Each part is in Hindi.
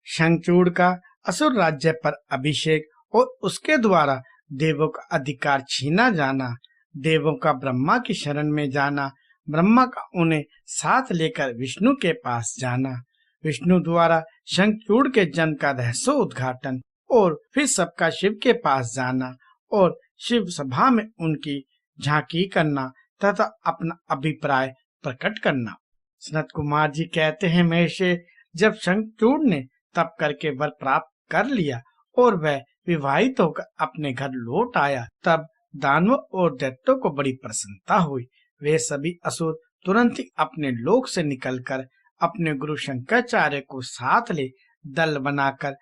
शंखचूड़ का असुर राज्य पर अभिषेक और उसके द्वारा देवों का अधिकार छीना जाना, देवों का ब्रह्मा की शरण में जाना, ब्रह्मा का उन्हें साथ लेकर विष्णु के पास जाना, विष्णु द्वारा शंखचूड़ के जन्म का रहस्य उद्घाटन और फिर सबका शिव के पास जाना और शिव सभा में उनकी झांकी करना तथा अपना अभिप्राय प्रकट करना। सनत कुमार जी कहते हैं, महर्षि जब शंखचूड़ ने तप करके वर प्राप्त कर लिया और वह विवाहित होकर अपने घर लौट आया, तब दानवों और दैत्यों को बड़ी प्रसन्नता हुई। वे सभी असुर तुरंत ही अपने लोक से निकलकर अपने गुरु शंकराचार्य को साथ ले दल बनाकर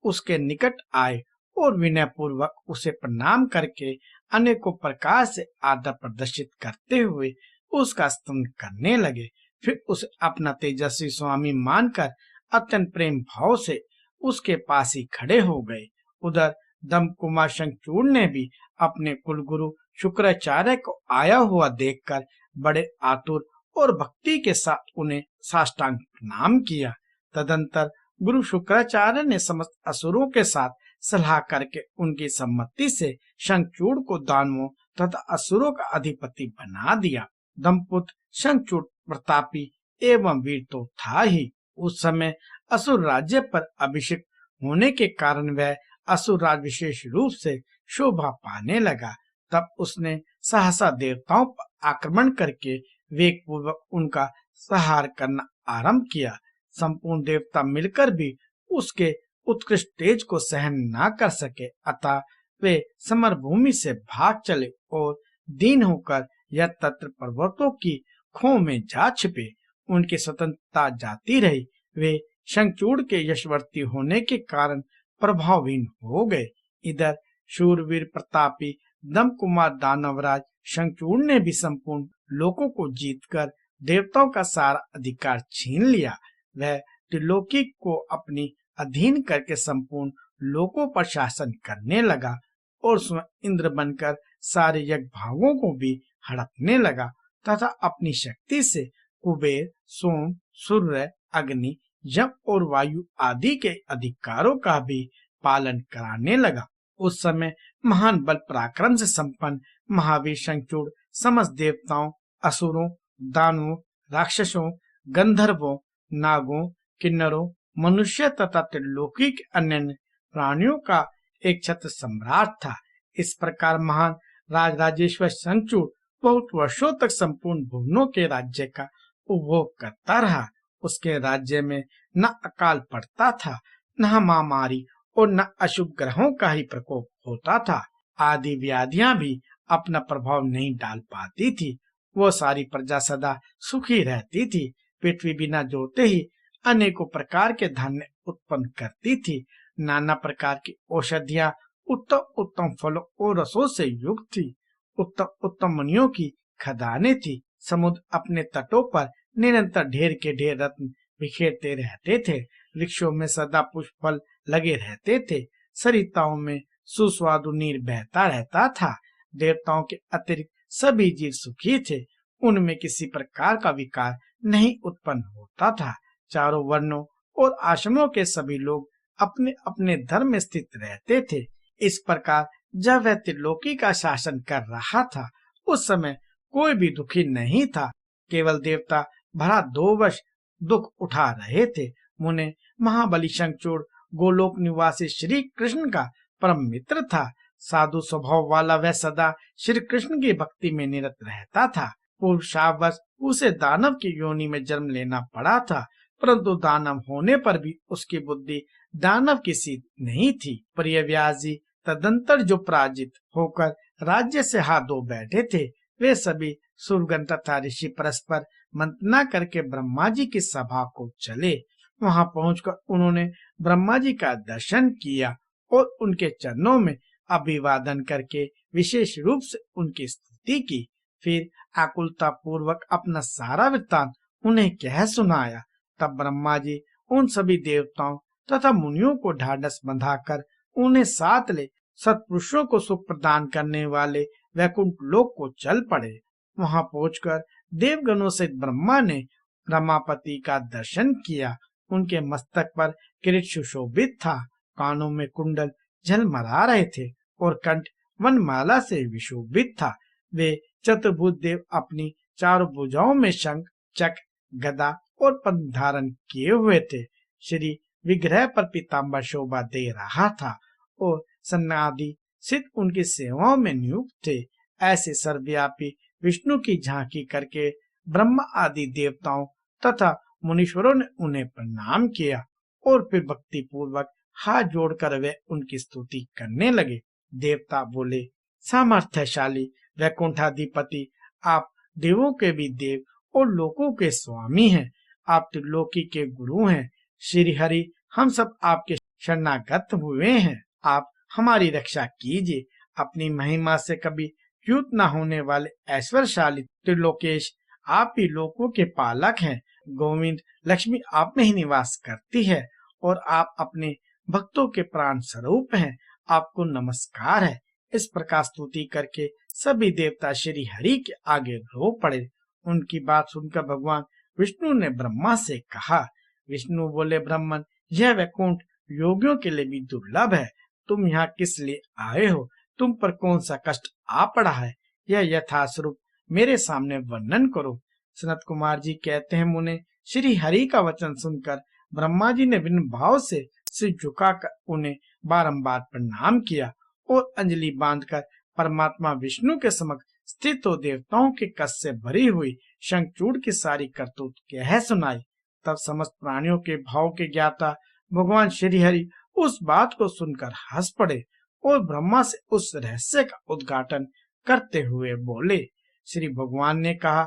उसके निकट आए और विनय पूर्वक उसे प्रणाम करके अनेकों प्रकार से आदर प्रदर्शित करते हुए उसका स्तुति करने लगे। फिर उसे अपना तेजस्वी स्वामी मानकर अत्यंत प्रेम भाव से उसके पास ही खड़े हो गए। उधर दम कुमार शंखचूड़ ने भी अपने कुलगुरु शुक्राचार्य को आया हुआ देखकर बड़े आतुर और भक्ति के साथ उन्हें साष्टांग प्रणाम किया। तदंतर गुरु शुक्राचार्य ने समस्त असुरों के साथ सलाह करके उनकी सम्मति से शंखचूड़ को दानवों तथा असुरों का अधिपति बना दिया। दंपुत्र शंखचूड़ प्रतापी एवं वीर तो था ही। उस समय असुर राज्य पर अभिषेक होने के कारण वह असुर राज विशेष रूप से शोभा पाने लगा। तब उसने सहसा देवताओं पर आक्रमण करके वेग पूर्वक उनका संहार करना आरंभ किया। संपूर्ण देवता मिलकर भी उसके उत्कृष्ट तेज को सहन न कर सके, अतः वे समर भूमि से भाग चले और दीन होकर यत्र पर्वतों की खोह में जा छिपे। उनकी स्वतंत्रता जाती रही। वे शंखचूड़ के यशवर्ती होने के कारण प्रभावहीन हो गए। इधर शूरवीर प्रतापी दम कुमार दानवराज शंखचूड़ ने भी संपूर्ण लोकों को जीतकर देवताओं का सारा अधिकार छीन लिया। वह त्रिलोकी को अपनी अधीन करके संपूर्ण लोकों पर शासन करने लगा और स्वयं इंद्र बनकर सारे यज्ञ भागों को भी हड़पने लगा तथा अपनी शक्ति से कुबेर, सोम, सूर्य, अग्नि, यम और वायु आदि के अधिकारों का भी पालन कराने लगा। उस समय महान बल पराक्रम से संपन्न महावीर शंखचूड़ समस्त देवताओं, असुरों, दानवों, राक्षसों, गंधर्वों, नागों, किन्नरों, मनुष्य तथा त्रिलोकी के अन्य प्राणियों का एक छत्र सम्राट था। इस प्रकार महान राजराजेश्वर शंखचूड़ बहुत वर्षों तक संपूर्ण भुवनों के राज्य का उपभोग करता रहा। उसके राज्य में न अकाल पड़ता था, न महामारी और न अशुभ ग्रहों का ही प्रकोप होता था। आदि व्याधियां भी अपना प्रभाव नहीं डाल पाती थी। वो सारी प्रजा सदा सुखी रहती थी। पृथ्वी बिना जोते ही अनेकों प्रकार के धान्य उत्पन्न करती थी। नाना प्रकार की औषधियां उत्तम उत्तम फलों और रसों से युक्त थी। उत्तम उत्तम मुनियों की खदानें थी। समुद्र अपने तटों पर निरंतर ढेर के ढेर रत्न बिखेरते रहते थे। वृक्षों में सदा पुष्प फल लगे रहते थे। सरिताओं में सुस्वादु नीर बहता रहता था। देवताओं के अतिरिक्त सभी जीव सुखी थे। उनमें किसी प्रकार का विकार नहीं उत्पन्न होता था। चारों वर्णों और आश्रमों के सभी लोग अपने अपने धर्म में स्थित रहते थे। इस प्रकार जब वह त्रिलोकी का शासन कर रहा था, उस समय कोई भी दुखी नहीं था। केवल देवता भरा 2 वर्ष दुख उठा रहे थे। मुने महाबली शंखचूड़ गोलोक निवासी श्री कृष्ण का परम मित्र था। साधु स्वभाव वाला वह सदा श्री कृष्ण की भक्ति में निरत रहता था। पूर्व शावक उसे दानव की योनि में जन्म लेना पड़ा था, परंतु दानव होने पर भी उसकी बुद्धि दानव की सी नहीं थी। प्रिय व्यास जी तदंतर जो पराजित होकर राज्य से हाथ धो बैठे थे, वे सभी सुरगण तथा ऋषि परस्पर मंत्रणा करके ब्रह्मा जी की सभा को चले। वहां पहुंचकर उन्होंने ब्रह्मा जी का दर्शन किया और उनके चरणों में अभिवादन करके विशेष रूप से उनकी स्तुति की। फिर आकुलता पूर्वक अपना सारा वृत्तांत उन्हें कह सुनाया। तब ब्रह्मा जी उन सभी देवताओं तथा मुनियों को ढाढ़स बंधाकर उन्हें साथ ले सत्पुरुषों को सुख प्रदान करने वाले वैकुंठ लोक को चल पड़े। वहां पहुंचकर देवगणों से ब्रह्मा ने रमापति का दर्शन किया। उनके मस्तक पर किरीट सुशोभित था, कानों में कुंडल झलमला रहे थे और कंठ वनमाला से विशोभित था। वे चतुर्भुज देव अपनी चारों भुजाओं में शंख, चक्र, गदा और पद्म धारण किए हुए थे। श्री विग्रह पर पीताम्बर शोभा दे रहा था और सन्नादि सिद्ध उनकी सेवाओं में नियुक्त थे। ऐसे सर्वव्यापी विष्णु की झांकी करके ब्रह्मा आदि देवताओं तथा मुनीश्वरों ने उन्हें प्रणाम किया और फिर भक्ति पूर्वक हाथ जोड़कर वे उनकी स्तुति करने लगे। देवता बोले, सामर्थ्यशाली वैकुंठाधिपति, आप देवों के भी देव और लोकों के स्वामी हैं। आप त्रिलोकी के गुरु हैं। श्री हरि, हम सब आपके शरणागत हुए हैं। आप हमारी रक्षा कीजिए। अपनी महिमा से कभी च्युत न होने वाले ऐश्वर्यशाली त्रिलोकेश, आप ही लोकों के पालक हैं। गोविंद, लक्ष्मी आप में ही निवास करती है और आप अपने भक्तों के प्राण स्वरूप हैं। आपको नमस्कार है। इस प्रकार स्तुति करके सभी देवता श्री हरि के आगे रो पड़े। उनकी बात सुनकर भगवान विष्णु ने ब्रह्मा से कहा। विष्णु बोले, ब्राह्मण, यह वैकुंठ योगियों के लिए भी दुर्लभ है। तुम यहाँ किस लिए आए हो? तुम पर कौन सा कष्ट आ पड़ा है? यह यथास्वरूप मेरे सामने वर्णन करो। सनत कुमार जी कहते हैं, मुने, श्री हरि का वचन सुनकर ब्रह्मा जी ने विनम्र भाव से सिर झुकाकर उन्हें बारंबार प्रणाम किया और अंजलि बांधकर परमात्मा विष्णु के समक्ष स्थित हो देवताओं के कष्ट से भरी हुई शंखचूड़ की सारी करतूत कह सुनाई। तब समस्त प्राणियों के भाव के ज्ञाता भगवान श्री हरि उस बात को सुनकर हंस पड़े और ब्रह्मा से उस रहस्य का उद्घाटन करते हुए बोले। श्री भगवान ने कहा,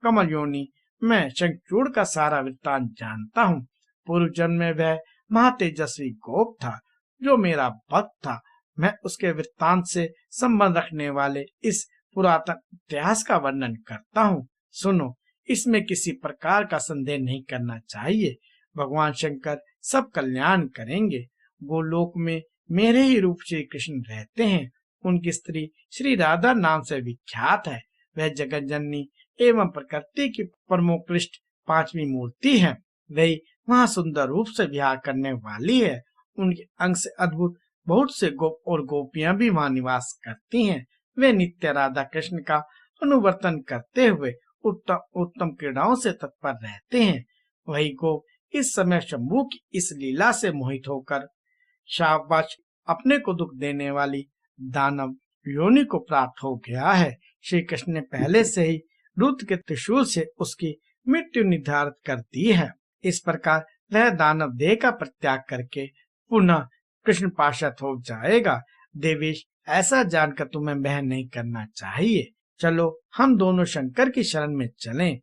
कमल योनि, मैं शंखचूड़ का सारा वृत्तांत जानता हूँ। पूर्व जन्म में वह महातेजस्वी गोप था जो मेरा भक्त था। मैं उसके वृत्तांत से संबंध रखने वाले इस पुरातन इतिहास का वर्णन करता हूँ। सुनो, इसमें किसी प्रकार का संदेह नहीं करना चाहिए। भगवान शंकर सब कल्याण करेंगे। गोलोक में मेरे ही रूप श्री कृष्ण रहते हैं। उनकी स्त्री श्री राधा नाम से विख्यात है। वह जगत जननी एवं प्रकृति की परमोत्कृष्ट पांचवी मूर्ति है। वही वहाँ सुंदर रूप से विहार करने वाली है। उनके अंग से अद्भुत बहुत से गोप और गोपियां भी वहाँ निवास करती हैं। वे नित्य राधा कृष्ण का अनुवर्तन करते हुए उत्तम उत्तम क्रीड़ाओं से तत्पर रहते हैं। वही गोप इस समय शंभू की इस लीला से मोहित होकर शाबाश अपने को दुख देने वाली दानव योनि को प्राप्त हो गया है। श्री कृष्ण ने पहले से ही रुद्र के त्रिशूल से उसकी मृत्यु निर्धारित कर दी है। इस प्रकार वह दानव देह का परित्याग करके पुनः कृष्ण पार्षद हो जाएगा। देवेश, ऐसा जानकर तुम्हें वह नहीं करना चाहिए। चलो हम दोनों शंकर की शरण में चलें।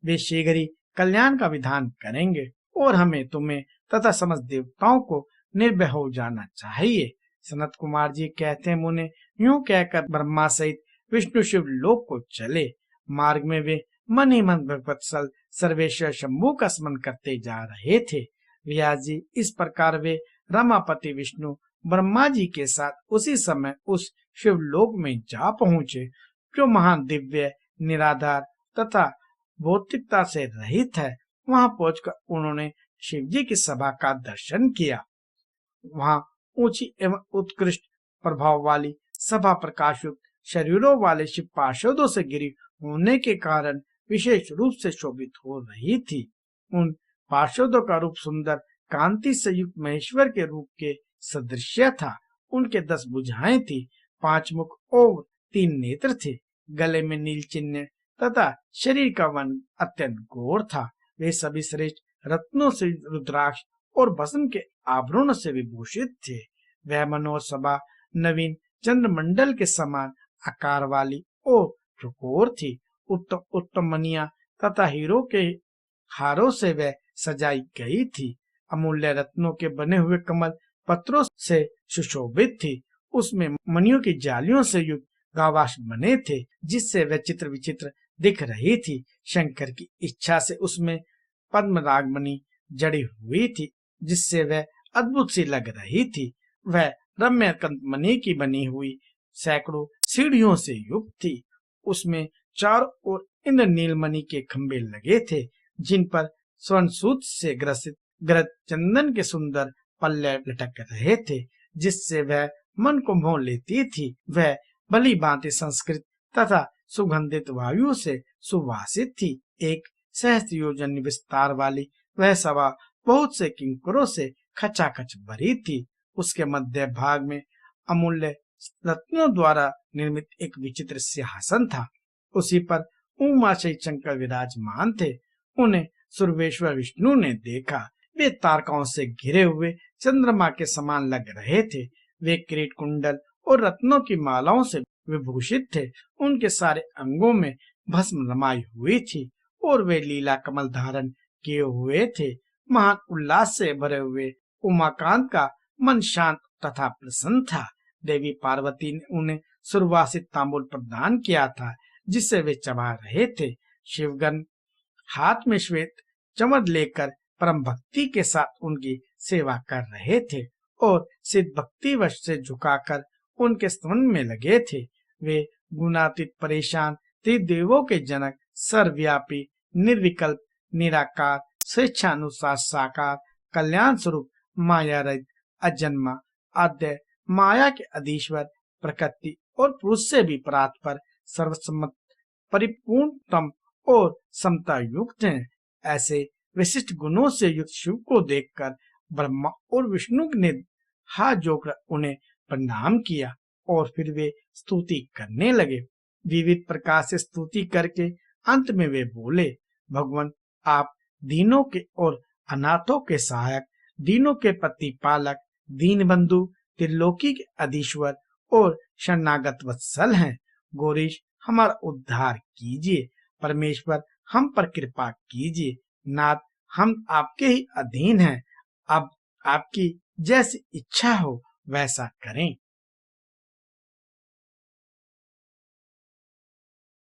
वे शीघ्र ही कल्याण का विधान करेंगे और हमें तुम्हें तथा समस्त देवताओं को निर्भय हो जाना चाहिए। सनत कुमार जी कहते हैं, मुने, यूं कहकर ब्रह्मा सहित विष्णु शिव लोक को चले। मार्ग में वे मन ही मन भगवत्सल सर्वेश्वर शंभू का स्मरण करते जा रहे थे। व्यास जी, इस प्रकार वे रमापति विष्णु ब्रह्मा जी के साथ उसी समय उस शिवलोक में जा पहुँचे जो महान दिव्य, निराधार तथा भौतिकता से रहित है। वहां पहुंचकर उन्होंने शिव जी की सभा का दर्शन किया। वहां ऊंची एवं उत्कृष्ट प्रभाव वाली सभा प्रकाशयुक्त शरीरों वाले शिव पार्षदों से घिरी होने के कारण विशेष रूप से शोभित हो रही थी। उन पार्षदों का रूप सुंदर कांति से युक्त महेश्वर के रूप के सदृश था। उनके 10 भुजाएं थी, 5 मुख और 3 नेत्र थे। गले में नील चिन्ह तथा शरीर का वर्ण अत्यंत गौर था। वे सभी श्रेष्ठ रत्नों से, रुद्राक्ष और भस्म के आभरणों से विभूषित थे। वह मनोहर सभा नवीन चंद्रमंडल के समान आकार वाली और चौकोर थी। उत्तम उत्तम मणियां तथा हीरो के हारों से वह सजाई गई थी। अमूल्य रत्नों के बने हुए कमल पत्रों से सुशोभित थी। उसमें मणियों की जालियों से युक्त गावाश बने थे, जिससे वह चित्र विचित्र दिख रही थी। शंकर की इच्छा से उसमें पद्म रागमणि जड़ी हुई थी, जिससे वह अद्भुत सी लग रही थी। वह रम्य कंतमणि की बनी हुई सैकड़ों सीढ़ियों से युक्त थी। उसमें चारों ओर इंद्र नीलमणि के खंभे लगे थे, जिन पर स्वर्ण सूत से ग्रसित गरज चंदन के सुंदर पल्ले लटक रहे थे, जिससे वह मन को मोह लेती थी। वह भली भांति संस्कृत तथा सुगंधित वायु से सुवासित थी। एक सहस्त्र योजन विस्तार वाली वह सभा बहुत से किंकरों से खचाखच भरी थी। उसके मध्य भाग में अमूल्य रत्नों द्वारा निर्मित एक विचित्र सिंहासन था। उसी पर उमाशय शंकर विराजमान थे। उन्हें सर्वेश्वर विष्णु ने देखा। वे तारकाओं से घिरे हुए चंद्रमा के समान लग रहे थे। वे किरीट कुंडल और रत्नों की मालाओं से विभूषित थे। उनके सारे अंगों में भस्म रमाई हुई थी और वे लीला कमल धारण किए हुए थे। महान उल्लास से भरे हुए उमाकांत का मन शांत तथा प्रसन्न था। देवी पार्वती ने उन्हें सुवासित तांबूल प्रदान किया था, जिसे वे चबा रहे थे। शिवगण हाथ में श्वेत चमड़ लेकर परम भक्ति के साथ उनकी सेवा कर रहे थे और सिद्ध भक्ति वश से झुकाकर उनके स्तवन में लगे थे। वे गुणातीत परेशान त्रिदेवों के जनक, सर्वव्यापी, निर्विकल्प, निराकार, स्वेच्छानुसार साकार, कल्याण स्वरूप, माया रहित, अजन्मा, आद्य, माया के अधीश्वर, प्रकृति और पुरुष से भी परात्पर, सर्वसम्मत, परिपूर्णतम और समता युक्त हैं। ऐसे विशिष्ट गुणों से युक्त शिव को देखकर ब्रह्मा और विष्णु ने हाथ जोड़कर उन्हें प्रणाम किया और फिर वे स्तुति करने लगे। विविध प्रकार से स्तुति करके अंत में वे बोले, भगवान, आप दीनों के और अनाथों के सहायक, दीनों के प्रतिपालक, दीन बंधु, त्रिलोकी के अधीश्वर और शरणागत वत्सल हैं। गौरीश, हमारा उद्धार कीजिए। परमेश्वर, हम पर कृपा कीजिए। नाथ, हम आपके ही अधीन हैं। अब आपकी जैसी इच्छा हो वैसा करें।